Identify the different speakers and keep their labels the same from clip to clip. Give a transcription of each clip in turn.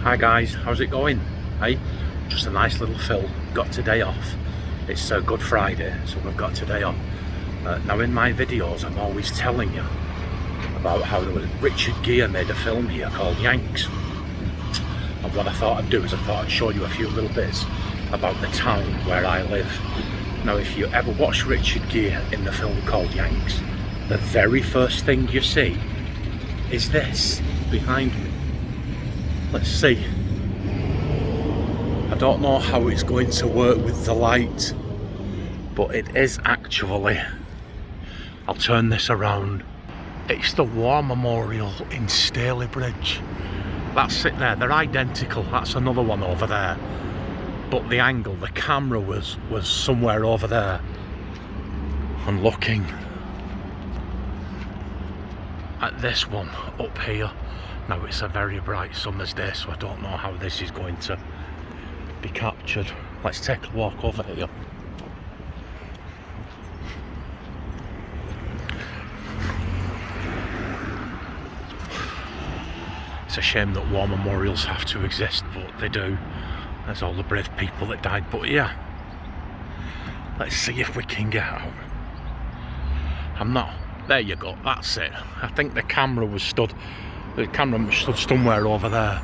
Speaker 1: Hi guys, how's it going? Hey, just a nice little fill. Got today off. It's Good Friday, so we've got today off. Now in my videos I'm always telling you about how Richard Gere made a film here called Yanks. And what I thought I'd do is I thought I'd show you a few little bits about the town where I live. Now if you ever watch Richard Gere in the film called Yanks, the very first thing you see is this behind me. Let's see. I don't know how it's going to work with the light, but it is actually, I'll turn this around, it's the War Memorial in Stalybridge. That's it there, they're identical. That's another one over there, but the angle, the camera was somewhere over there. And looking at this one up here, now it's a very bright summer's day, so I don't know how this is going to be captured. Let's take a walk over here. It's a shame that war memorials have to exist, but they do. There's all the brave people that died, but yeah. Let's see if we can get out. I'm not, there you go, that's it. I think the camera stood somewhere over there,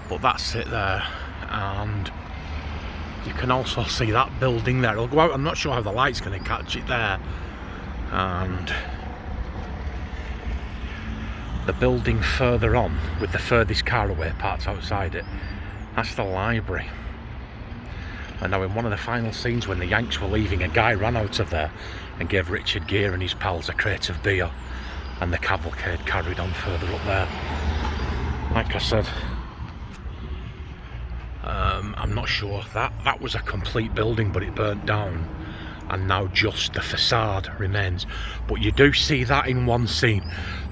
Speaker 1: but that's it there. And you can also see that building there. I'll go out, I'm not sure how the light's going to catch it there. And the building further on, with the furthest car away parked outside it, that's the library. And now in one of the final scenes when the Yanks were leaving, a guy ran out of there and gave Richard Gere and his pals a crate of beer, and the cavalcade carried on further up there. Like I said, I'm not sure, that was a complete building, but it burnt down, and now just the facade remains. But you do see that in one scene.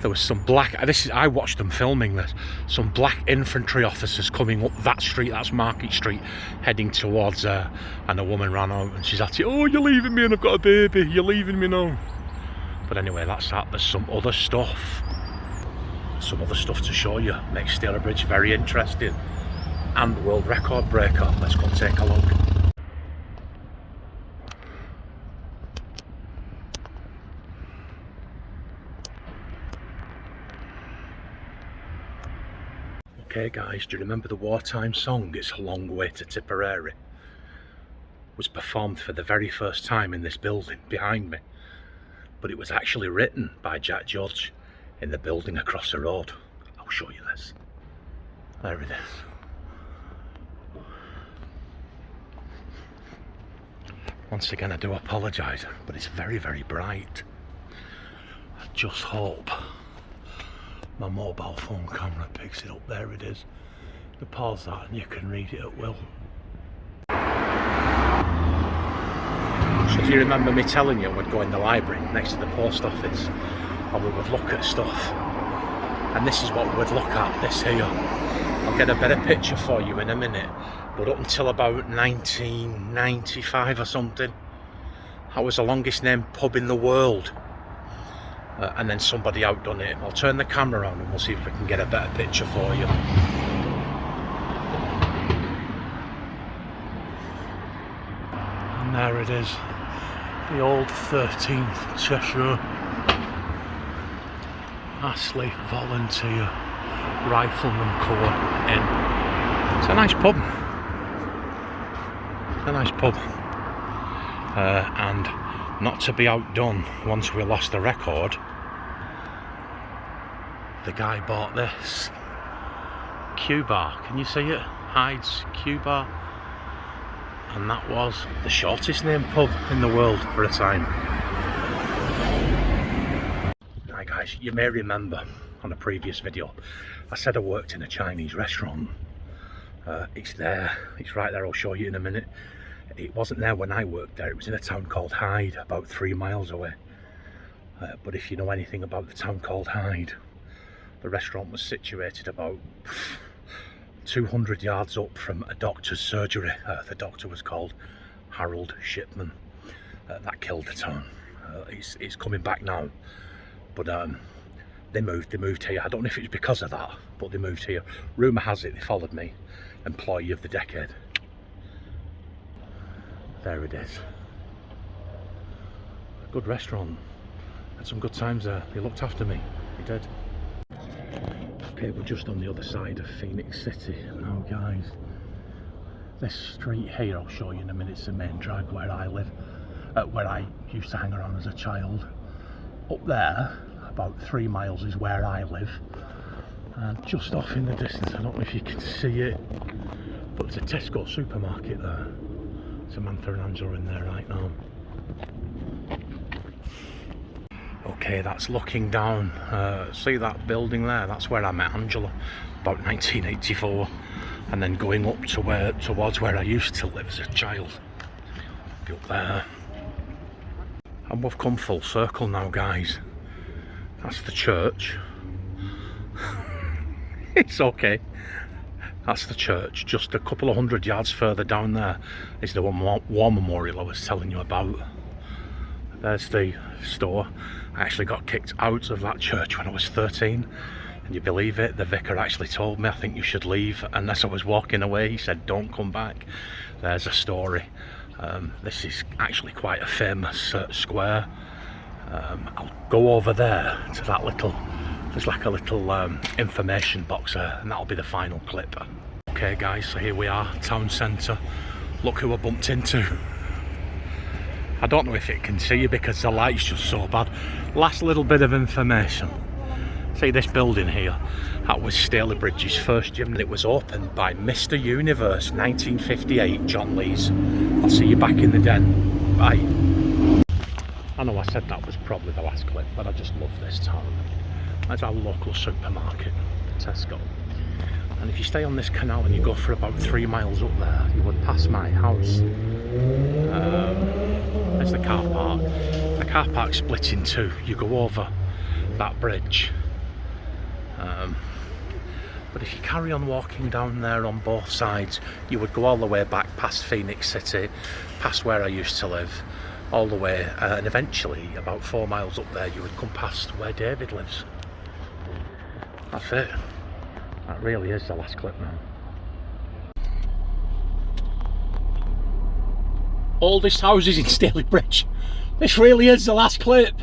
Speaker 1: There was some black, I watched them filming this, some black infantry officers coming up that street, that's Market Street, heading towards and a woman ran out and she's at it, "Oh, you're leaving me and I've got a baby, you're leaving me now." But anyway, that's that. There's some other stuff to show you. Makes Stalybridge very interesting and world record breaker. Let's go and take a look. Okay guys, do you remember the wartime song "It's a Long Way to Tipperary"? It was performed for the very first time in this building behind me, but it was actually written by Jack Judge in the building across the road. I'll show you this. There it is. Once again, I do apologise, but it's very, very bright. I just hope my mobile phone camera picks it up. There it is. You pause that and you can read it at will. So do you remember me telling you we'd go in the library next to the post office and we would look at stuff? And this is what we would look at, this here. I'll get a better picture for you in a minute, but up until about 1995 or something, that was the longest named pub in the world. And then somebody outdone it. I'll turn the camera on and we'll see if we can get a better picture for you. And there it is, the old 13th Cheshire Astley Volunteer Rifleman Corps Inn. It's a nice pub. It's a nice pub. And not to be outdone, once we lost the record, the guy bought this Q bar. Can you see it? Hyde's Q bar. And that was the shortest named pub in the world for a time. Hi guys, you may remember on a previous video I said I worked in a Chinese restaurant. It's there, it's right there, I'll show you in a minute. It wasn't there when I worked there, it was in a town called Hyde, about 3 miles away. But if you know anything about the town called Hyde, the restaurant was situated about 200 yards up from a doctor's surgery. The doctor was called Harold Shipman. That killed the town. He's coming back now, but They moved here. I don't know if it's because of that, but they moved here. Rumour has it they followed me. Employee of the decade. There it is. A good restaurant. Had some good times there. They looked after me. They did. Okay, we're just on the other side of Phoenix City now, guys. This street here, I'll show you in a minute, it's the main drag where I live, where I used to hang around as a child. Up there, about 3 miles, is where I live. And just off in the distance, I don't know if you can see it, but there's a Tesco supermarket there. Samantha and Angela are in there right now. Okay, that's looking down. See that building there? That's where I met Angela, about 1984. And then going up to towards where I used to live as a child. Be up there. And we've come full circle now, guys. That's the church. It's okay. That's the church. Just a couple of 100 yards further down there is the war memorial I was telling you about. There's the store. I actually got kicked out of that church when I was 13. Can you believe it? The vicar actually told me, I think you should leave. And as I was walking away, he said, don't come back. There's a story. This is actually quite a famous square. I'll go over there to that little, there's like a little information box there, and that'll be the final clip. Okay guys, so here we are, town centre. Look who I bumped into. I don't know if it can see you because the light's just so bad. Last little bit of information. See this building here? That was Stalybridge's first gym, and it was opened by Mr. Universe, 1958, John Lees. I'll see you back in the den. Bye. I know I said that was probably the last clip, but I just love this town. That's our local supermarket, Tesco. And if you stay on this canal and you go for about 3 miles up there, you would pass my house. There's the car park. The car park's split in two. You go over that bridge. But if you carry on walking down there on both sides, you would go all the way back past Phoenix City, past where I used to live, all the way, and eventually about 4 miles up there you would come past where David lives. That's it. That really is the last clip now. Oldest houses in Stalybridge. This really is the last clip.